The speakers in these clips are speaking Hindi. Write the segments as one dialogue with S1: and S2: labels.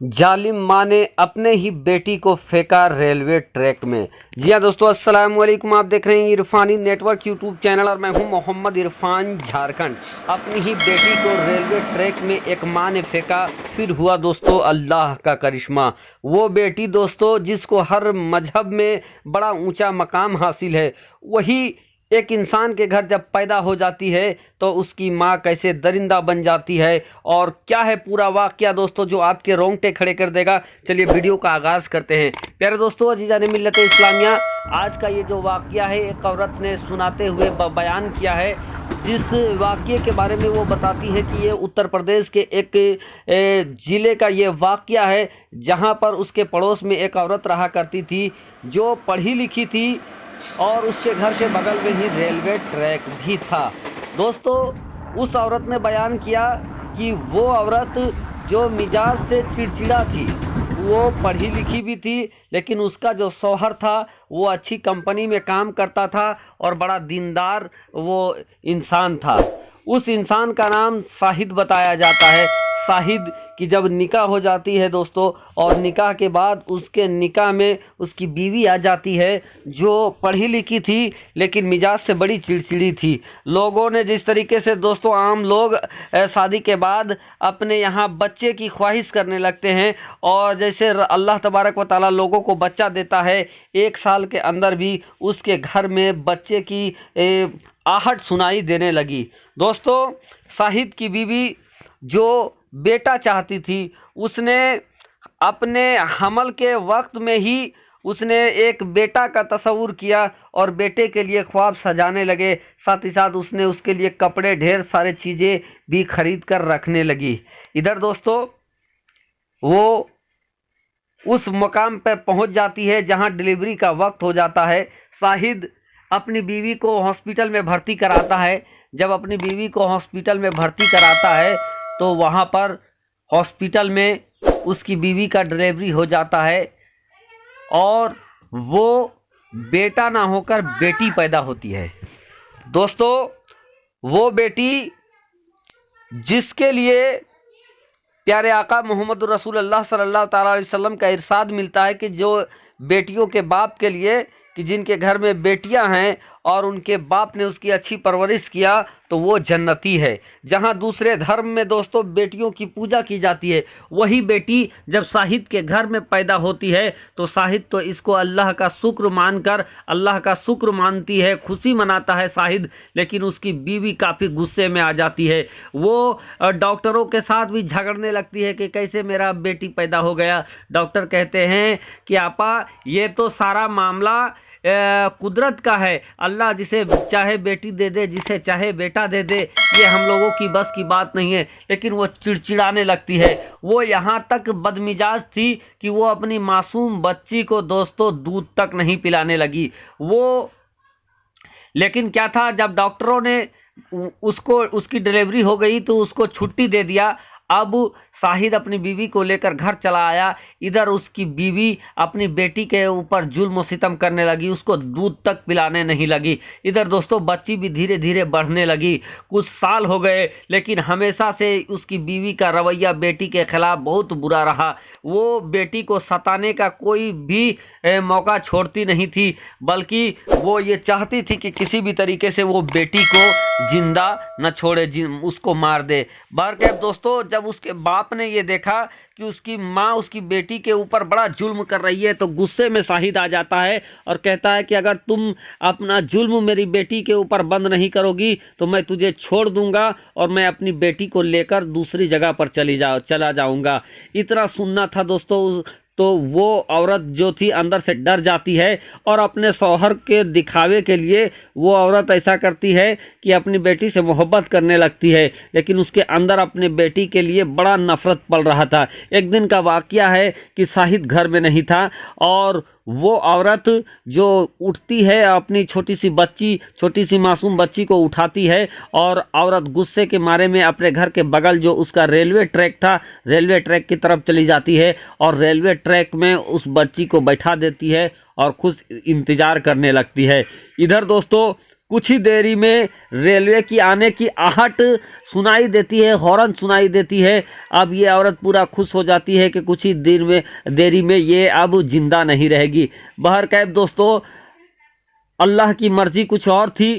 S1: जालिम माँ ने अपने ही बेटी को फेंका रेलवे ट्रैक में। जी हाँ दोस्तों, अस्सलाम वालेकुम। आप देख रहे हैं इरफानी नेटवर्क यूट्यूब चैनल और मैं हूं मोहम्मद इरफान झारखंड। अपनी ही बेटी को रेलवे ट्रैक में एक माँ ने फेंका, फिर हुआ दोस्तों अल्लाह का करिश्मा। वो बेटी दोस्तों जिसको हर मजहब में बड़ा ऊंचा मकाम हासिल है, वही एक इंसान के घर जब पैदा हो जाती है तो उसकी माँ कैसे दरिंदा बन जाती है, और क्या है पूरा वाकया दोस्तों जो आपके रोंगटे खड़े कर देगा। चलिए वीडियो का आगाज़ करते हैं। प्यारे दोस्तों, अजीज़ान मिल्लत इस्लामिया, आज का ये जो वाकया है एक औरत ने सुनाते हुए बयान किया है। जिस वाकये के बारे में वो बताती है कि ये उत्तर प्रदेश के एक ज़िले का ये वाकया है, जहाँ पर उसके पड़ोस में एक औरत रहा करती थी जो पढ़ी लिखी थी और उसके घर के बगल में ही रेलवे ट्रैक भी था। दोस्तों, उस औरत ने बयान किया कि वो औरत जो मिजाज से चिड़चिड़ा थी, वो पढ़ी लिखी भी थी, लेकिन उसका जो शौहर था वो अच्छी कंपनी में काम करता था और बड़ा दीनदार वो इंसान था। उस इंसान का नाम शाहिद बताया जाता है। शाहिद की जब निकाह हो जाती है दोस्तों, और निकाह के बाद उसके निकाह में उसकी बीवी आ जाती है जो पढ़ी लिखी थी लेकिन मिजाज से बड़ी चिड़चिड़ी थी। लोगों ने जिस तरीके से दोस्तों आम लोग शादी के बाद अपने यहाँ बच्चे की ख्वाहिश करने लगते हैं, और जैसे अल्लाह तबारक व तआला लोगों को बच्चा देता है, 1 साल के अंदर भी उसके घर में बच्चे की आहट सुनाई देने लगी। दोस्तों, शाहिद की बीवी जो बेटा चाहती थी, उसने अपने हमल के वक्त में ही उसने एक बेटा का तस्वुर किया और बेटे के लिए ख्वाब सजाने लगे। साथ ही साथ उसने उसके लिए कपड़े, ढेर सारे चीज़ें भी खरीद कर रखने लगी। इधर दोस्तों वो उस मकाम पर पहुंच जाती है जहां डिलीवरी का वक्त हो जाता है। शाहिद अपनी बीवी को हॉस्पिटल में भर्ती कराता है। जब अपनी बीवी को हॉस्पिटल में भर्ती कराता है तो वहाँ पर हॉस्पिटल में उसकी बीवी का डिलीवरी हो जाता है और वो बेटा ना होकर बेटी पैदा होती है। दोस्तों, वो बेटी जिसके लिए प्यारे आका मोहम्मद रसूलुल्लाह सल्लल्लाहु अलैहि वसल्लम का इरशाद मिलता है कि जो बेटियों के बाप के लिए, कि जिनके घर में बेटियां हैं और उनके बाप ने उसकी अच्छी परवरिश किया तो वो जन्नती है। जहां दूसरे धर्म में दोस्तों बेटियों की पूजा की जाती है, वही बेटी जब शाहिद के घर में पैदा होती है तो शाहिद तो इसको अल्लाह का शुक्र मानकर अल्लाह का शुक्र मानती है, खुशी मनाता है शाहिद। लेकिन उसकी बीवी काफ़ी गुस्से में आ जाती है। वो डॉक्टरों के साथ भी झगड़ने लगती है कि कैसे मेरा बेटी पैदा हो गया। डॉक्टर कहते हैं कि आपा, ये तो सारा मामला कुदरत का है। अल्लाह जिसे चाहे बेटी दे दे, जिसे चाहे बेटा दे दे, ये हम लोगों की बस की बात नहीं है। लेकिन वो चिड़चिड़ाने लगती है। वो यहाँ तक बदमिजाज थी कि वो अपनी मासूम बच्ची को दोस्तों दूध तक नहीं पिलाने लगी। वो लेकिन क्या था, जब डॉक्टरों ने उसको उसकी डिलीवरी हो गई तो उसको छुट्टी दे दिया। अब शाहिद अपनी बीवी को लेकर घर चला आया। इधर उसकी बीवी अपनी बेटी के ऊपर जुल्म और सितम करने लगी, उसको दूध तक पिलाने नहीं लगी। इधर दोस्तों बच्ची भी धीरे धीरे बढ़ने लगी। कुछ साल हो गए, लेकिन हमेशा से उसकी बीवी का रवैया बेटी के खिलाफ बहुत बुरा रहा। वो बेटी को सताने का कोई भी मौका छोड़ती नहीं थी, बल्कि वो ये चाहती थी कि किसी भी तरीके से वो बेटी को जिंदा न छोड़े, उसको मार दे। बहरकैफ दोस्तों, जब उसके बाप ने ये देखा कि उसकी माँ उसकी बेटी के ऊपर बड़ा जुल्म कर रही है तो गुस्से में शाहिद आ जाता है और कहता है कि अगर तुम अपना जुल्म मेरी बेटी के ऊपर बंद नहीं करोगी तो मैं तुझे छोड़ दूंगा और मैं अपनी बेटी को लेकर दूसरी जगह पर चला जाऊंगा। इतना सुनना था दोस्तों, तो वो औरत जो थी अंदर से डर जाती है और अपने शौहर के दिखावे के लिए वो औरत ऐसा करती है कि अपनी बेटी से मोहब्बत करने लगती है, लेकिन उसके अंदर अपने बेटी के लिए बड़ा नफरत पल रहा था। एक दिन का वाकया है कि शाहिद घर में नहीं था और वो औरत जो उठती है अपनी छोटी सी मासूम बच्ची को उठाती है और औरत गुस्से के मारे में अपने घर के बगल जो उसका रेलवे ट्रैक था, रेलवे ट्रैक की तरफ चली जाती है और रेलवे ट्रैक में उस बच्ची को बैठा देती है और खुद इंतज़ार करने लगती है। इधर दोस्तों कुछ ही देरी में रेलवे की आने की आहट सुनाई देती है, हॉर्न सुनाई देती है। अब ये औरत पूरा खुश हो जाती है कि कुछ ही देरी में ये अब जिंदा नहीं रहेगी। बहरकैफ दोस्तों, अल्लाह की मर्जी कुछ और थी।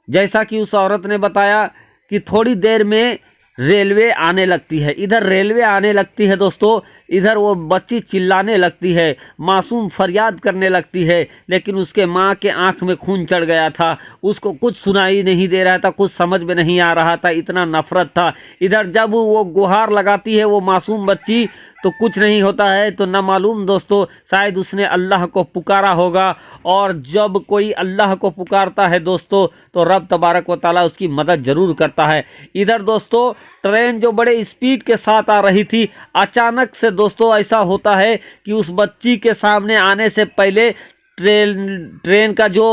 S1: जैसा कि उस औरत ने बताया कि थोड़ी देर में रेलवे आने लगती है। इधर रेलवे आने लगती है दोस्तों, इधर वो बच्ची चिल्लाने लगती है, मासूम फरियाद करने लगती है, लेकिन उसके माँ के आंख में खून चढ़ गया था। उसको कुछ सुनाई नहीं दे रहा था, कुछ समझ में नहीं आ रहा था, इतना नफरत था। इधर जब वो गुहार लगाती है वो मासूम बच्ची, तो कुछ नहीं होता है। तो न मालूम दोस्तों, शायद उसने अल्लाह को पुकारा होगा, और जब कोई अल्लाह को पुकारता है दोस्तों, तो रब तबारक व ताला उसकी मदद जरूर करता है। इधर दोस्तों ट्रेन जो बड़े स्पीड के साथ आ रही थी, अचानक से दोस्तों ऐसा होता है कि उस बच्ची के सामने आने से पहले ट्रेन का जो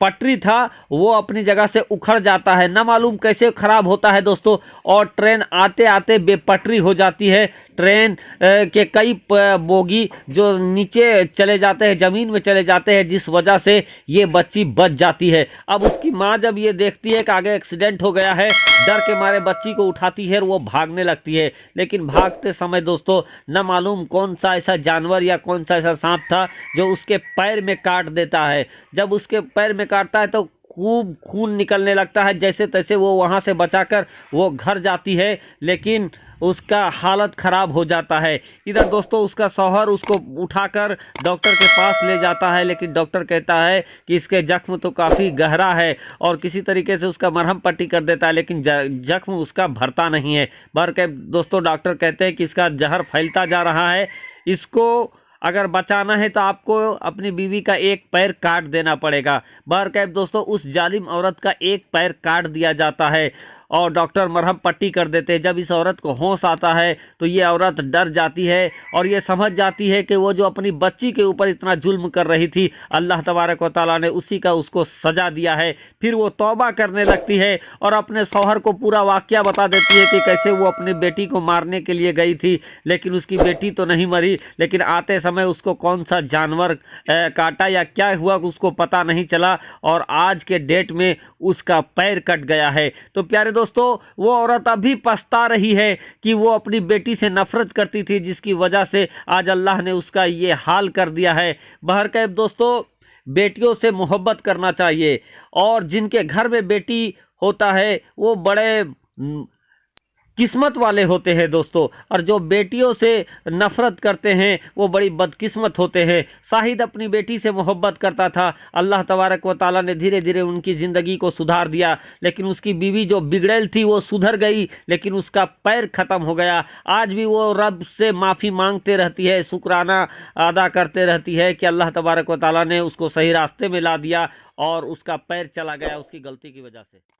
S1: पटरी था वो अपनी जगह से उखड़ जाता है। न मालूम कैसे खराब होता है दोस्तों, और ट्रेन आते आते बेपटरी हो जाती है। ट्रेन के कई बोगी जो नीचे चले जाते हैं, ज़मीन में चले जाते हैं, जिस वजह से ये बच्ची बच जाती है। अब उसकी माँ जब ये देखती है कि आगे एक्सीडेंट हो गया है, डर के मारे बच्ची को उठाती है और वो भागने लगती है। लेकिन भागते समय दोस्तों न मालूम कौन सा ऐसा जानवर या कौन सा ऐसा सांप था जो उसके पैर में काट देता है। जब उसके पैर में काटता है तो खूब खून निकलने लगता है। जैसे तैसे वो वहाँ से बचाकर वो घर जाती है, लेकिन उसका हालत ख़राब हो जाता है। इधर दोस्तों उसका शौहर उसको उठाकर डॉक्टर के पास ले जाता है, लेकिन डॉक्टर कहता है कि इसके जख्म तो काफ़ी गहरा है, और किसी तरीके से उसका मरहम पट्टी कर देता है, लेकिन जख्म उसका भरता नहीं है। भर के दोस्तों डॉक्टर कहते हैं कि इसका जहर फैलता जा रहा है, इसको अगर बचाना है तो आपको अपनी बीवी का एक पैर काट देना पड़ेगा। बहरकैफ दोस्तों उस जालिम औरत का एक पैर काट दिया जाता है, और डॉक्टर मरहम पट्टी कर देते हैं। जब इस औरत को होश आता है तो ये औरत डर जाती है, और ये समझ जाती है कि वो जो अपनी बच्ची के ऊपर इतना जुल्म कर रही थी, अल्लाह तबारक व तआला ने उसी का उसको सजा दिया है। फिर वो तौबा करने लगती है और अपने शौहर को पूरा वाक़या बता देती है कि कैसे वो अपनी बेटी को मारने के लिए गई थी, लेकिन उसकी बेटी तो नहीं मरी, लेकिन आते समय उसको कौन सा जानवर काटा या क्या हुआ उसको पता नहीं चला, और आज के डेट में उसका पैर कट गया है। तो प्यारे दोस्तों वो औरत अभी पछता रही है कि वो अपनी बेटी से नफरत करती थी, जिसकी वजह से आज अल्लाह ने उसका ये हाल कर दिया है। बहरकैफ दोस्तों बेटियों से मोहब्बत करना चाहिए, और जिनके घर में बेटी होता है वो बड़े किस्मत वाले होते हैं दोस्तों, और जो बेटियों से नफरत करते हैं वो बड़ी बदकिस्मत होते हैं। शाहिद अपनी बेटी से मोहब्बत करता था, अल्लाह तबारक व ताला ने धीरे धीरे उनकी ज़िंदगी को सुधार दिया, लेकिन उसकी बीवी जो बिगड़ैल थी वो सुधर गई, लेकिन उसका पैर ख़त्म हो गया। आज भी वो रब से माफ़ी मांगते रहती है, शुक्राना अदा करते रहती है कि अल्लाह तबारक व ताला ने उसको सही रास्ते में ला दिया और उसका पैर चला गया उसकी गलती की वजह से।